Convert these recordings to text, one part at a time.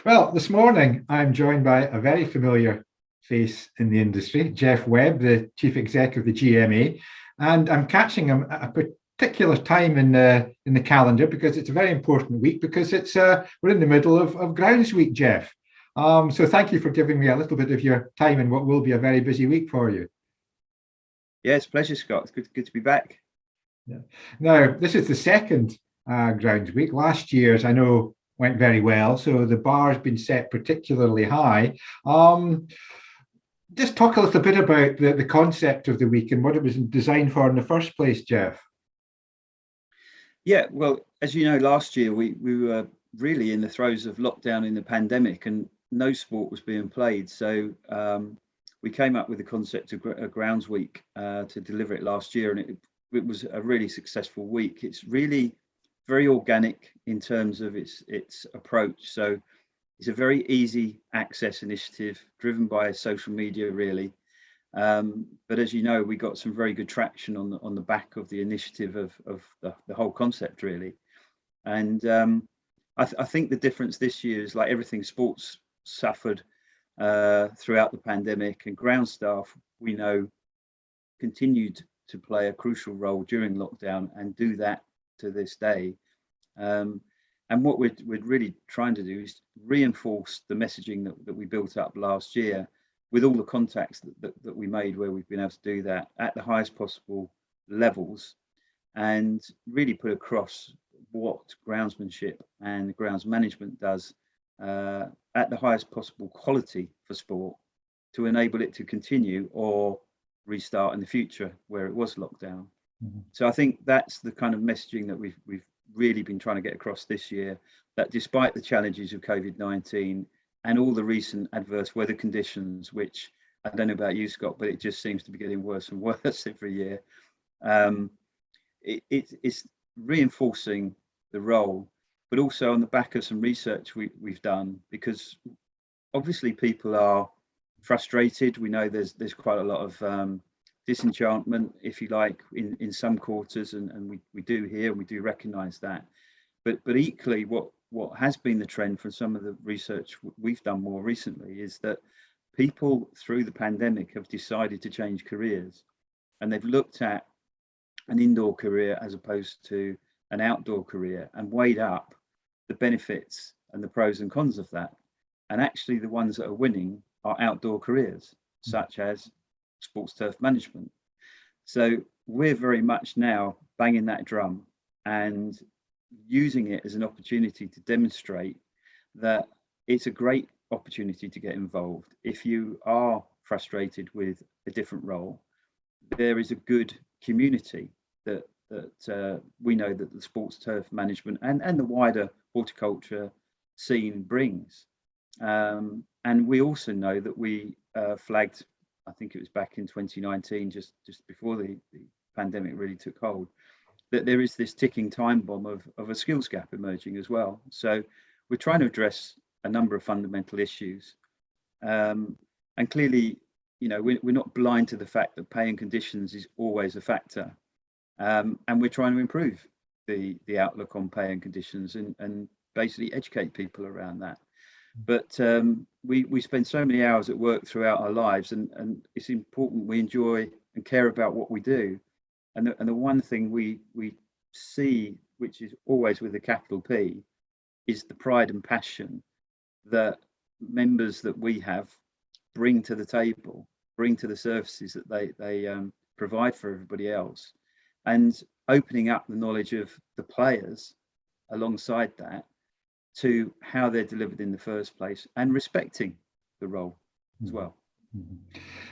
Well, this morning I'm joined by a very familiar face in the industry, Geoff Webb, the Chief Exec of the GMA, and I'm catching him at a particular time in the calendar because it's a very important week because it's we're in the middle of GroundsWeek, Geoff. So thank you for giving me a little bit of your time in what will be a very busy week for you. Yeah, it's a pleasure, Scott. It's good to be back. Yeah. Now, this is the second GroundsWeek. Last year's, I know, went very well, so the bar's been set particularly high. Just talk a little bit about the concept of the week and what it was designed for in the first place, Geoff. Yeah, well, as you know, last year we were really in the throes of lockdown in the pandemic and no sport was being played. So we came up with the concept of a Grounds Week to deliver it last year, and it was a really successful week. It's really very organic in terms of its approach. So it's a very easy access initiative driven by social media, really. But as you know, we got some very good traction on the back of the initiative of the whole concept, really. And I think the difference this year is, like everything, sports suffered throughout the pandemic, and ground staff, we know, continued to play a crucial role during lockdown and do that to this day. And what we're really trying to do is reinforce the messaging that we built up last year with all the contacts that we made, where we've been able to do that at the highest possible levels and really put across what groundsmanship and grounds management does at the highest possible quality for sport to enable it to continue or restart in the future where it was locked down. Mm-hmm. So I think that's the kind of messaging that we've really been trying to get across this year, that despite the challenges of COVID-19 and all the recent adverse weather conditions, which I don't know about you, Scott, but it just seems to be getting worse and worse every year, it's reinforcing the role, but also on the back of some research we've done, because obviously people are frustrated. We know there's quite a lot of disenchantment, if you like, in some quarters, and we do hear and we do recognise that. But equally, what has been the trend from some of the research we've done more recently is that people through the pandemic have decided to change careers, and they've looked at an indoor career as opposed to an outdoor career and weighed up the benefits and the pros and cons of that. And actually the ones that are winning are outdoor careers, such as sports turf management. So we're very much now banging that drum and using it as an opportunity to demonstrate that it's a great opportunity to get involved. If you are frustrated with a different role, there is a good community that we know that the sports turf management and the wider horticulture scene brings. And we also know that we flagged, I think it was back in 2019, just before the pandemic really took hold, that there is this ticking time bomb of a skills gap emerging as well. So we're trying to address a number of fundamental issues. And clearly, you know, we're not blind to the fact that pay and conditions is always a factor. And we're trying to improve the outlook on pay and conditions and basically educate people around that. But we spend so many hours at work throughout our lives, and it's important we enjoy and care about what we do. And the one thing we see, which is always with a capital P, is the pride and passion that members that we have bring to the table, bring to the services that they provide for everybody else, and opening up the knowledge of the players alongside that to how they're delivered in the first place, and respecting the role as well.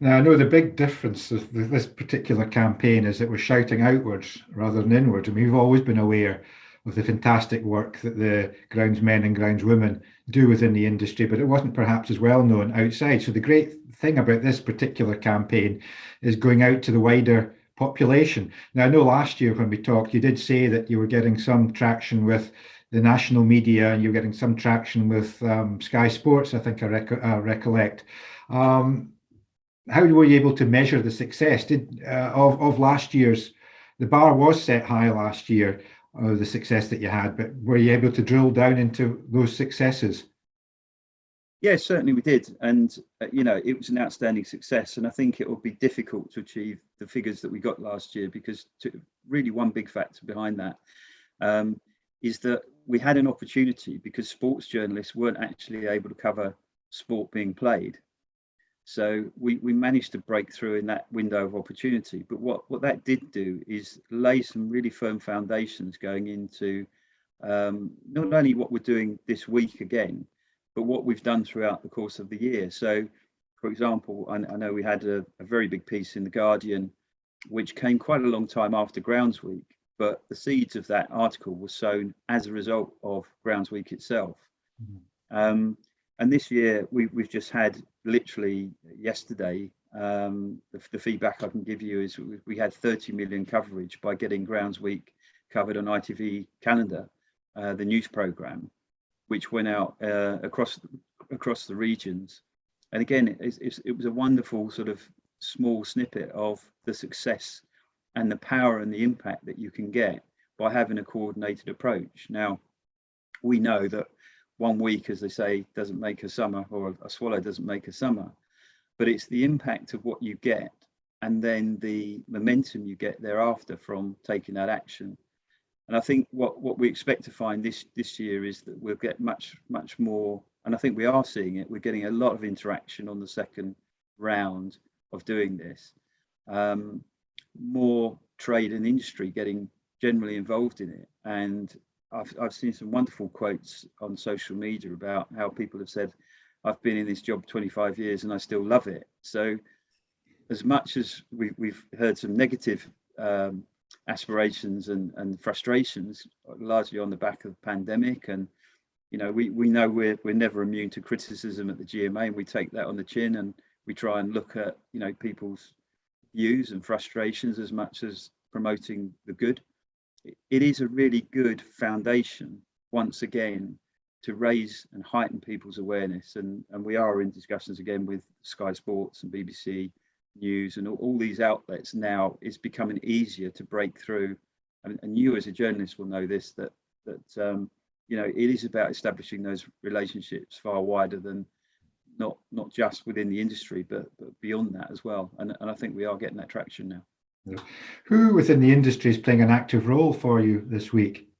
Now, I know the big difference with this particular campaign is that we're shouting outwards rather than inwards. I mean, we've always been aware of the fantastic work that the groundsmen and groundswomen do within the industry, but it wasn't perhaps as well known outside. So the great thing about this particular campaign is going out to the wider population. Now, I know last year when we talked, you did say that you were getting some traction with the national media and you're getting some traction with Sky Sports, I think I recollect. How were you able to measure the success of last year's? The bar was set high last year, the success that you had, but were you able to drill down into those successes? Yeah, certainly we did, and you know, it was an outstanding success. And I think it will be difficult to achieve the figures that we got last year because really one big factor behind that um, is that we had an opportunity because sports journalists weren't actually able to cover sport being played. So we managed to break through in that window of opportunity. But what that did do is lay some really firm foundations going into not only what we're doing this week again, but what we've done throughout the course of the year. So, for example, I know we had a very big piece in The Guardian, which came quite a long time after GroundsWeek, but the seeds of that article were sown as a result of GroundsWeek itself. Um, and this year, we've just had literally yesterday, the feedback I can give you is we had 30 million coverage by getting GroundsWeek covered on ITV Calendar, the news program, which went out across the regions. And again, it was a wonderful sort of small snippet of the success and the power and the impact that you can get by having a coordinated approach. Now, we know that 1 week, as they say, doesn't make a summer, or a swallow doesn't make a summer, but it's the impact of what you get and then the momentum you get thereafter from taking that action. And I think what we expect to find this year is that we'll get much more, and I think we are seeing it. We're getting a lot of interaction on the second round of doing this. More trade and industry getting generally involved in it, and I've seen some wonderful quotes on social media about how people have said, "I've been in this job 25 years and I still love it." So, as much as we've heard some negative aspirations and frustrations, largely on the back of the pandemic, and you know, we know we're never immune to criticism at the GMA, and we take that on the chin, and we try and look at, you know, people's views and frustrations as much as promoting the good. It is a really good foundation, once again, to raise and heighten people's awareness. And we are in discussions again with Sky Sports and BBC News and all these outlets now. It's becoming easier to break through. And you as a journalist will know this, that you know, it is about establishing those relationships far wider than not just within the industry, but beyond that as well. And I think we are getting that traction now. Who within the industry is playing an active role for you this week?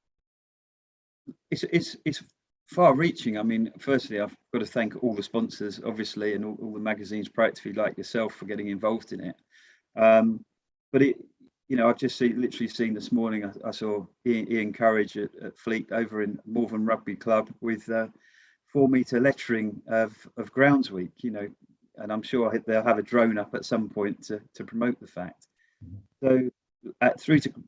It's far-reaching. I mean, firstly, I've got to thank all the sponsors, obviously, and all the magazines proactively, like yourself, for getting involved in it. But it, you know, I've just literally seen this morning. I saw Ian Courage at Fleet over in Malvern Rugby Club with 4-metre lettering of GroundsWeek. You know, and I'm sure they'll have a drone up at some point to promote the fact. So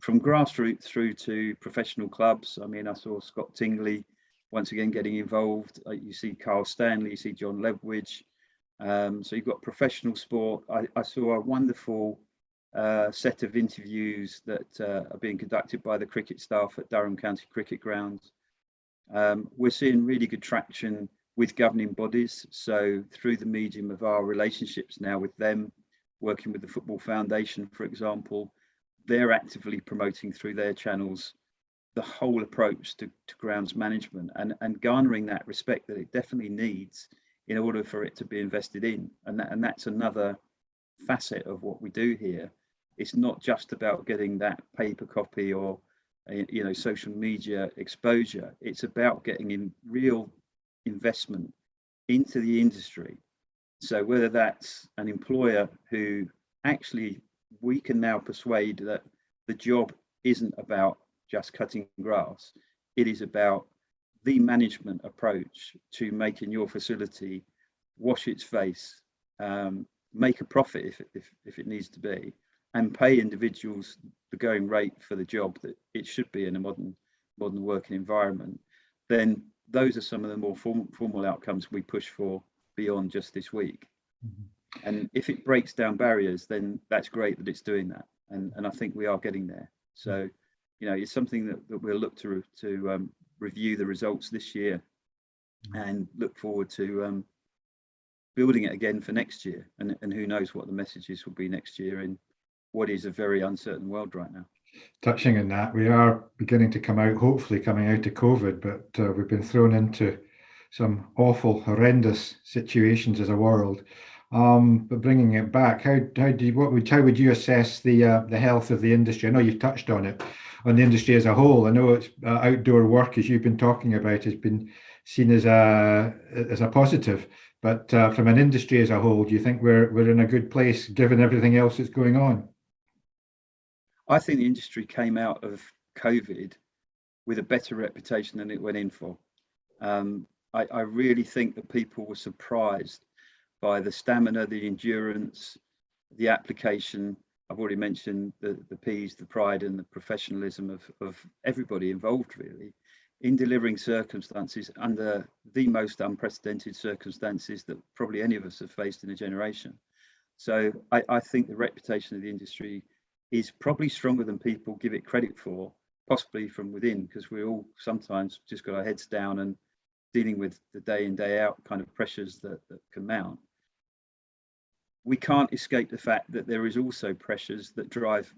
from grassroots through to professional clubs. I mean, I saw Scott Tingley once again getting involved. You see Carl Stanley, you see John Ledwidge. So you've got professional sport. I saw a wonderful set of interviews that are being conducted by the cricket staff at Durham County Cricket Grounds. We're seeing really good traction with governing bodies. So through the medium of our relationships now with them, working with the Football Foundation, for example, they're actively promoting through their channels the whole approach to grounds management and garnering that respect that it definitely needs in order for it to be invested in. And that's another facet of what we do here. It's not just about getting that paper copy or you know, social media exposure. It's about getting in real investment into the industry. So whether that's an employer who actually we can now persuade that the job isn't about just cutting grass, it is about the management approach to making your facility wash its face, make a profit if it needs to be, and pay individuals the going rate for the job that it should be in a modern working environment, then those are some of the more formal outcomes we push for beyond just this week. And if it breaks down barriers, then that's great that it's doing that, and I think we are getting there. So, you know, it's something that we'll look to review the results this year and look forward to building it again for next year. And who knows what the messages will be next year in what is a very uncertain world right now. Touching on that, we are beginning to hopefully coming out of COVID, but we've been thrown into some awful, horrendous situations as a world. But bringing it back, how would you assess the health of the industry? I know you've touched on it, on the industry as a whole. I know it's outdoor work, as you've been talking about, has been seen as a positive. But from an industry as a whole, do you think we're in a good place given everything else that's going on? I think the industry came out of COVID with a better reputation than it went in for. I really think that people were surprised by the stamina, the endurance, the application. I've already mentioned the P's, the pride and the professionalism of everybody involved, really, in delivering circumstances under the most unprecedented circumstances that probably any of us have faced in a generation. So I think the reputation of the industry is probably stronger than people give it credit for, possibly from within, because we all sometimes just got our heads down and dealing with the day in, day out kind of pressures that can mount. We can't escape the fact that there is also pressures that drive,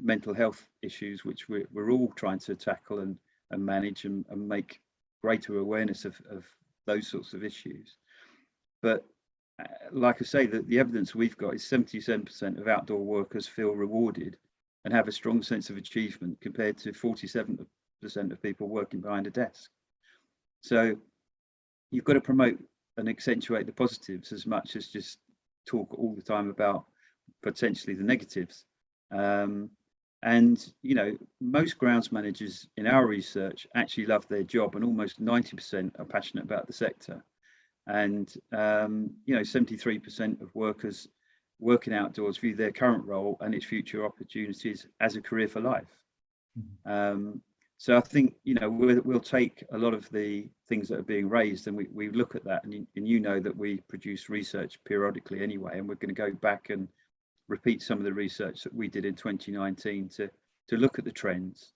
mental health issues, which we're all trying to tackle and manage and make greater awareness of those sorts of issues. But like I say, the evidence we've got is 77% of outdoor workers feel rewarded and have a strong sense of achievement compared to 47% of people working behind a desk. So you've got to promote and accentuate the positives as much as just talk all the time about potentially the negatives. And most grounds managers in our research actually love their job, and almost 90% are passionate about the sector. And 73% of workers working outdoors view their current role and its future opportunities as a career for life. So I think we'll take a lot of the things that are being raised, and we look at that, and that we produce research periodically anyway, and we're going to go back and repeat some of the research that we did in 2019 to look at the trends.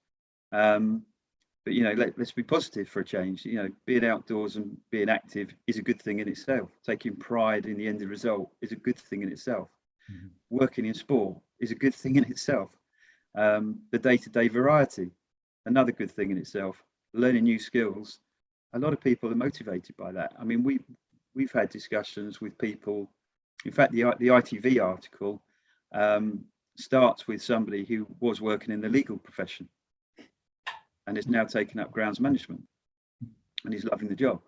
But let's be positive for a change. Being outdoors and being active is a good thing in itself. Taking pride in the end result is a good thing in itself. Mm-hmm. Working in sport is a good thing in itself. The day-to-day variety, another good thing in itself. Learning new skills, a lot of people are motivated by that. I mean, we've had discussions with people. In fact, the ITV article starts with somebody who was working in the legal profession and is now taking up grounds management, and he's loving the job.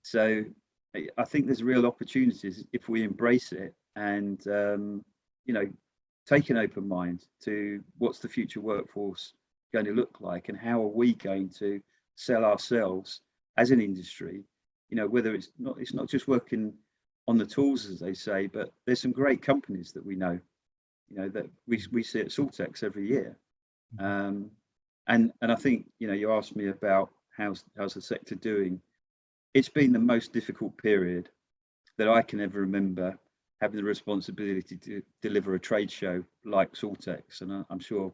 So I think there's real opportunities if we embrace it and take an open mind to what's the future workforce going to look like, and how are we going to sell ourselves as an industry. Whether it's not just working on the tools, as they say, but there's some great companies that we know, that we see at Soltex every year. And I think, you asked me about how's the sector doing. It's been the most difficult period that I can ever remember, having the responsibility to deliver a trade show like Soltex. And I'm sure,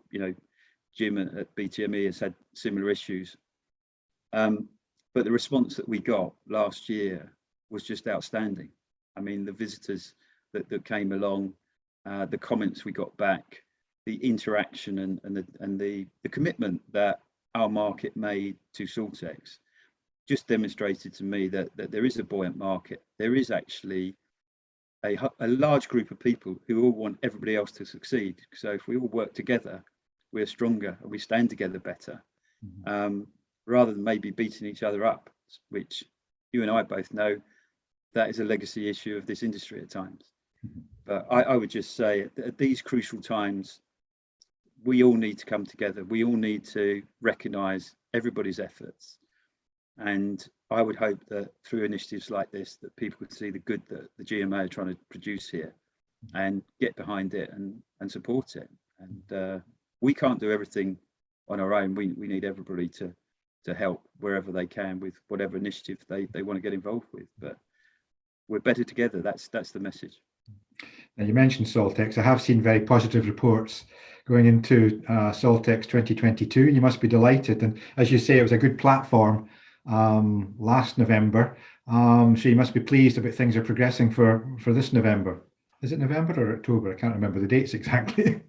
Jim at BTME has had similar issues. But the response that we got last year was just outstanding. I mean, the visitors that came along, the comments we got back, the interaction and the commitment that our market made to Soltex just demonstrated to me that there is a buoyant market. There is actually a large group of people who all want everybody else to succeed. So if we all work together, we're stronger and we stand together better, rather than maybe beating each other up, which you and I both know that is a legacy issue of this industry at times. But I would just say at these crucial times, we all need to come together. We all need to recognise everybody's efforts. And I would hope that through initiatives like this, that people could see the good that the GMA are trying to produce here and get behind it and support it. And we can't do everything on our own. We need everybody to help wherever they can with whatever initiative they want to get involved with. But we're better together. That's the message. Now, you mentioned Soltex. I have seen very positive reports going into Soltex 2022. You must be delighted. And as you say, it was a good platform last November. So you must be pleased about things are progressing for this November. Is it November or October? I can't remember the dates exactly.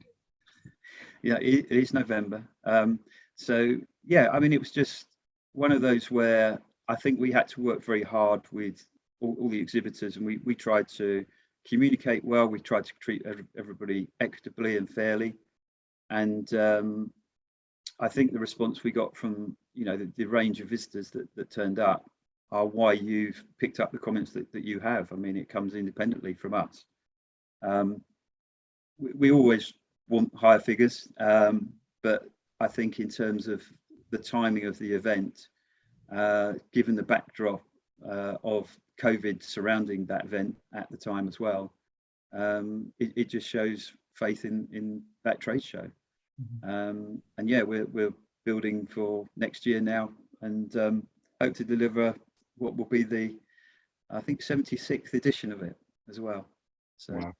Yeah, it is November. So yeah, I mean, it was just one of those where I think we had to work very hard with all the exhibitors, and we tried to communicate well. We tried to treat everybody equitably and fairly, and I think the response we got from the range of visitors that turned up are why you've picked up the comments that you have. I mean, it comes independently from us. We always want higher figures, but I think in terms of the timing of the event, given the backdrop of COVID surrounding that event at the time as well, it just shows faith in that trade show. And yeah, we're building for next year now, and hope to deliver what will be the, I think, 76th edition of it as well. So. Wow.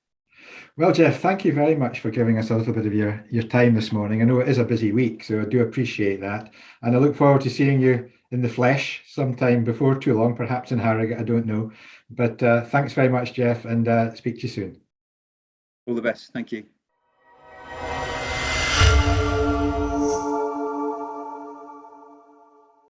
Well, Geoff, thank you very much for giving us a little bit of your time this morning. I know it is a busy week, so I do appreciate that. And I look forward to seeing you in the flesh sometime before too long, perhaps in Harrogate, I don't know. But thanks very much, Geoff, and speak to you soon. All the best. Thank you.